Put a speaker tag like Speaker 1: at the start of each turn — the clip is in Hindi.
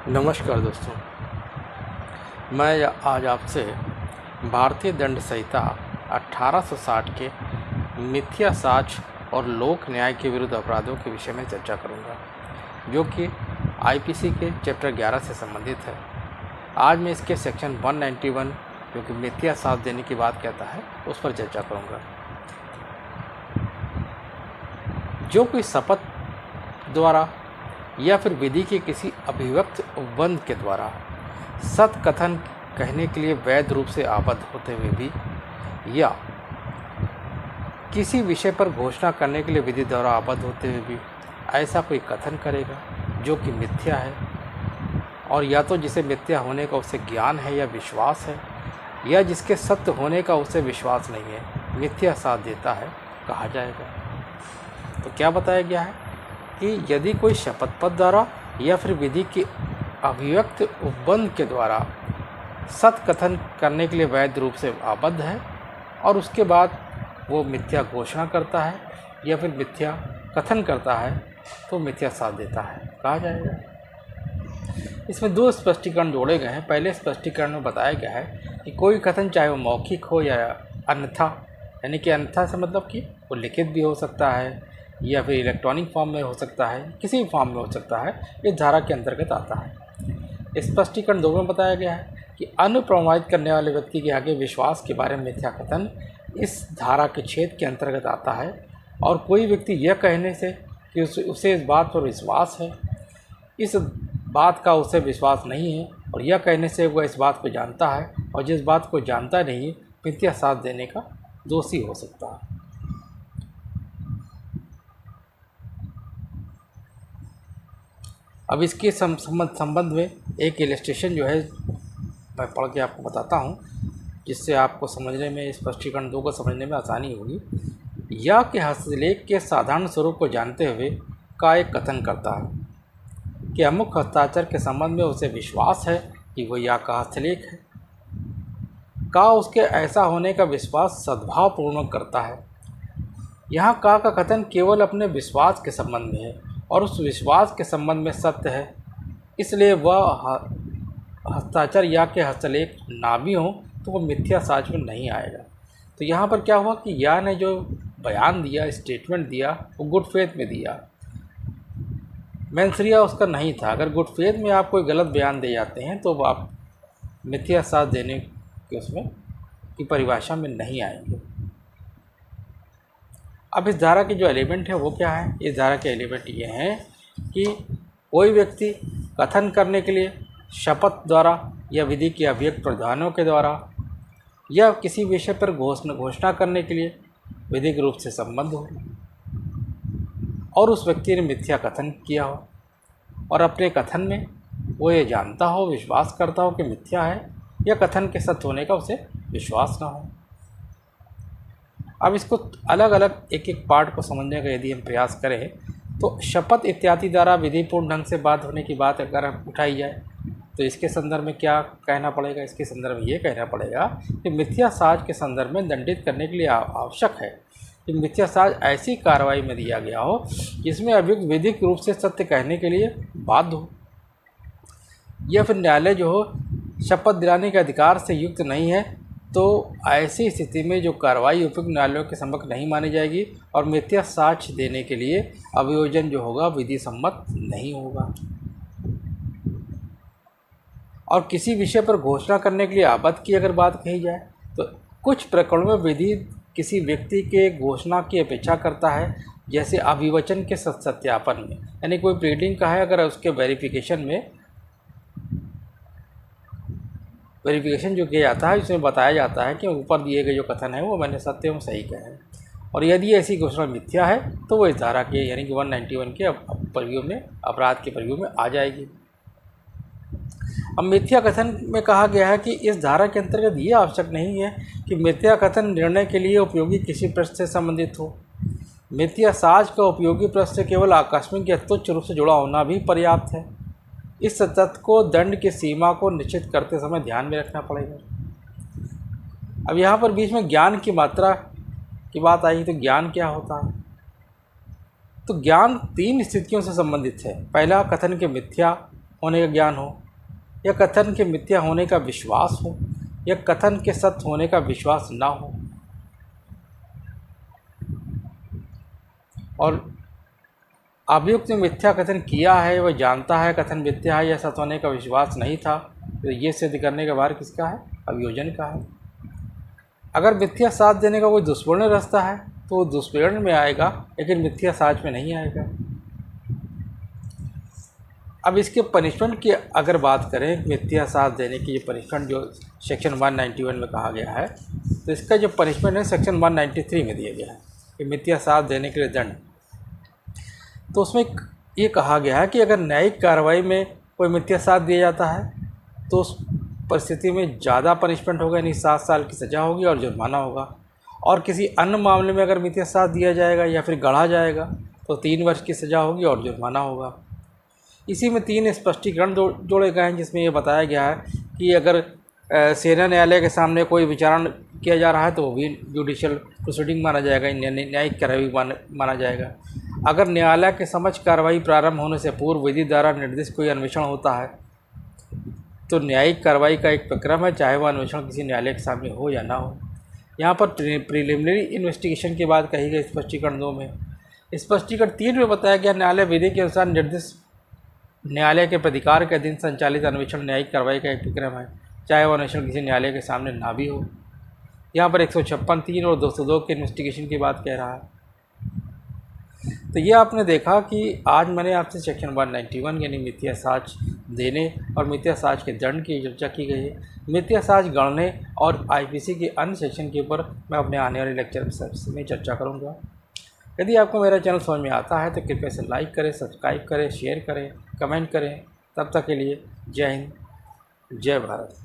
Speaker 1: नमस्कार दोस्तों, मैं आज आपसे भारतीय दंड संहिता 1860 के मिथ्या साक्ष्य और लोक न्याय के विरुद्ध अपराधों के विषय में चर्चा करूंगा, जो कि आईपीसी के चैप्टर 11 से संबंधित है। आज मैं इसके सेक्शन 191, जो कि मिथ्या साक्ष्य देने की बात कहता है, उस पर चर्चा करूंगा। जो कोई शपथ द्वारा या फिर विधि के किसी अभिव्यक्त उपबंध के द्वारा सत्य कथन कहने के लिए वैध रूप से आबद्ध होते हुए भी, या किसी विषय पर घोषणा करने के लिए विधि द्वारा आबद्ध होते हुए भी ऐसा कोई कथन करेगा जो कि मिथ्या है, और या तो जिसे मिथ्या होने का उसे ज्ञान है या विश्वास है, या जिसके सत्य होने का उसे विश्वास नहीं है, मिथ्या साक्ष्य देता है, कहा जाएगा। तो क्या बताया गया है कि यदि कोई शपथ पत्र द्वारा या फिर विधि के अभिव्यक्त उपबंध के द्वारा सत्य कथन करने के लिए वैध रूप से आबद्ध है और उसके बाद वो मिथ्या घोषणा करता है या फिर मिथ्या कथन करता है, तो मिथ्या साक्ष्य देता है, कहा जाएगा। इसमें दो स्पष्टीकरण जोड़े गए हैं। पहले स्पष्टीकरण में बताया गया है कि कोई कथन चाहे वो मौखिक हो या अन्यथा, यानी कि अन्यथा से मतलब कि वो लिखित भी हो सकता है या फिर इलेक्ट्रॉनिक फॉर्म में हो सकता है, किसी भी फॉर्म में हो सकता है, इस धारा के अंतर्गत आता है। स्पष्टीकरण 2 में बताया गया है कि अन्य प्रमाणित करने वाले व्यक्ति के आगे विश्वास के बारे में मिथ्या कथन इस धारा के छेद के अंतर्गत आता है, और कोई व्यक्ति यह कहने से कि उसे इस बात पर विश्वास है, इस बात का उसे विश्वास नहीं है, और यह कहने से वह इस बात को जानता है और जिस बात को जानता नहीं है, मिथ्या साक्ष्य देने का दोषी हो सकता है। अब इसके संबंध में एक इलस्ट्रेशन जो है मैं पढ़ के आपको बताता हूँ, जिससे आपको समझने में, स्पष्टीकरण 2 को समझने में आसानी होगी। या के हस्तलेख के साधारण स्वरूप को जानते हुए का एक कथन करता है कि अमुक हस्ताक्षर के संबंध में उसे विश्वास है कि वह या का हस्तलेख है। का उसके ऐसा होने का विश्वास सद्भावपूर्वक करता है। यहाँ का कथन केवल अपने विश्वास के संबंध में है और उस विश्वास के संबंध में सत्य है, इसलिए वह हस्ताक्षर या के हस्तलेख ना भी हो तो वो मिथ्या साक्ष्य में नहीं आएगा। तो यहाँ पर क्या हुआ कि या ने जो बयान दिया, स्टेटमेंट दिया, वो गुड फेथ में दिया, मेंसरिया उसका नहीं था। अगर गुड फेथ में आप कोई गलत बयान दे जाते हैं तो आप मिथ्या साक्ष्य देने के उसमें की परिभाषा में नहीं आएंगे। अब इस धारा के जो एलिमेंट है वो क्या है? इस धारा के एलिमेंट ये हैं कि कोई व्यक्ति कथन करने के लिए शपथ द्वारा या विधि के अभिव्यक्त प्रावधानों के द्वारा या किसी विषय पर घोषणा करने के लिए विधिक रूप से संबद्ध हो और उस व्यक्ति ने मिथ्या कथन किया हो और अपने कथन में वो ये जानता हो, विश्वास करता हो कि मिथ्या है, या कथन के सत्य होने का उसे विश्वास ना हो। अब इसको अलग अलग एक एक पार्ट को समझने का यदि हम प्रयास करें तो शपथ इत्यादि द्वारा विधिपूर्ण ढंग से बात होने की बात अगर उठाई जाए तो इसके संदर्भ में क्या कहना पड़ेगा? इसके संदर्भ में ये कहना पड़ेगा कि मिथ्या साक्ष्य के संदर्भ में दंडित करने के लिए आवश्यक है कि मिथ्या साक्ष्य ऐसी कार्रवाई में दिया गया हो जिसमें अभियुक्त विधिक रूप से सत्य कहने के लिए बाध्य हो, या फिर न्यायालय जो हो शपथ दिलाने के अधिकार से युक्त नहीं है, तो ऐसी स्थिति में जो कार्रवाई उपयुक्त न्यायालयों के समक्ष नहीं मानी जाएगी और मिथ्या साक्ष्य देने के लिए अभियोजन जो होगा विधि सम्मत नहीं होगा। और किसी विषय पर घोषणा करने के लिए आबद्ध की अगर बात कही जाए तो कुछ प्रकरणों में विधि किसी व्यक्ति के घोषणा की अपेक्षा करता है, जैसे अभिवचन के सत्यापन में, यानी कोई प्लीडिंग का है, अगर उसके वेरिफिकेशन जो किया जाता है उसमें बताया जाता है कि ऊपर दिए गए जो कथन है वो मैंने सत्य एवं सही कहे हैं, और यदि ऐसी घोषणा मिथ्या है तो वो इस धारा के यानी कि 191 के परिव्यू में, अपराध के परिव्यू में आ जाएगी। अब मिथ्या कथन में कहा गया है कि इस धारा के अंतर्गत ये आवश्यक नहीं है कि मिथ्या कथन निर्णय के लिए उपयोगी किसी प्रश्न से संबंधित हो। मिथ्या साक्ष्य का उपयोगी प्रश्न से केवल आकस्मिक या तुच्छ रूप से जुड़ा होना भी पर्याप्त है। इस तथ्य को दंड की सीमा को निश्चित करते समय ध्यान में रखना पड़ेगा। अब यहाँ पर बीच में ज्ञान की मात्रा की बात आई, तो ज्ञान क्या होता है? तो ज्ञान 3 स्थितियों से संबंधित है। पहला, कथन के मिथ्या होने का ज्ञान हो, या कथन के मिथ्या होने का विश्वास हो, या कथन के सत्य होने का विश्वास ना हो। और अभियुक्त ने मिथ्या कथन किया है, वह जानता है कथन मिथ्या है या सत्य होने का विश्वास नहीं था, तो ये सिद्ध करने का भार किसका है? अभियोजन का है। अगर मिथ्या साथ देने का कोई दुष्पूर्ण रास्ता है तो वो दुष्पूर्ण में आएगा, लेकिन मिथ्या साच में नहीं आएगा। अब इसके पनिशमेंट की अगर बात करें, मिथ्या साथ देने की ये पनिशमेंट जो सेक्शन 191 में कहा गया है, तो इसका जो पनिशमेंट है सेक्शन 193 में दिया गया है कि मिथ्या साथ देने के लिए दंड। तो उसमें ये कहा गया है कि अगर न्यायिक कार्रवाई में कोई मिथ्या साथ दिया जाता है तो उस परिस्थिति में ज़्यादा पनिशमेंट होगा, यानी 7 साल की सज़ा होगी और जुर्माना होगा। और किसी अन्य मामले में अगर मिथ्या साथ दिया जाएगा या फिर गढ़ा जाएगा तो 3 वर्ष की सज़ा होगी और जुर्माना होगा। इसी में 3 स्पष्टीकरण जोड़े गए हैं, जिसमें ये बताया गया है कि अगर सेना न्यायालय के सामने कोई विचारण किया जा रहा है तो वो भी जुडिशियल प्रोसीडिंग माना जाएगा, न्यायिक कार्रवाई माना जाएगा। अगर न्यायालय के समक्ष कार्रवाई प्रारंभ होने से पूर्व विधि द्वारा निर्दिष्ट कोई अन्वेषण होता है तो न्यायिक कार्रवाई का एक प्रक्रम है, चाहे वह अन्वेषण किसी न्यायालय के सामने हो या ना हो। यहाँ पर प्रिलिमिनरी इन्वेस्टिगेशन की बात कही गई स्पष्टीकरण 2 में। स्पष्टीकरण 3 में बताया गया न्यायालय विधि के अनुसार निर्दिष्ट न्यायालय के प्राधिकार के अधीन संचालित अन्वेषण न्यायिक कार्रवाई का एक प्रक्रम है, चाहे वह अन्वेषण किसी न्यायालय के सामने ना भी हो। यहाँ पर 156(3) और 202 के इन्वेस्टिगेशन की बात कह रहा है। तो ये आपने देखा कि आज मैंने आपसे सेक्शन 191 यानी मिथ्या साक्ष देने और मिथ्या साक्ष के दंड की चर्चा की गई है। मिथ्या साक्ष गढ़ने और आईपीसी के अन्य सेक्शन के ऊपर मैं अपने आने वाले लेक्चर में चर्चा करूँगा। यदि आपको मेरा चैनल समझ में आता है तो कृपया से लाइक करें, सब्सक्राइब करें, शेयर करें, कमेंट करें। तब तक के लिए जय हिंद, जय भारत।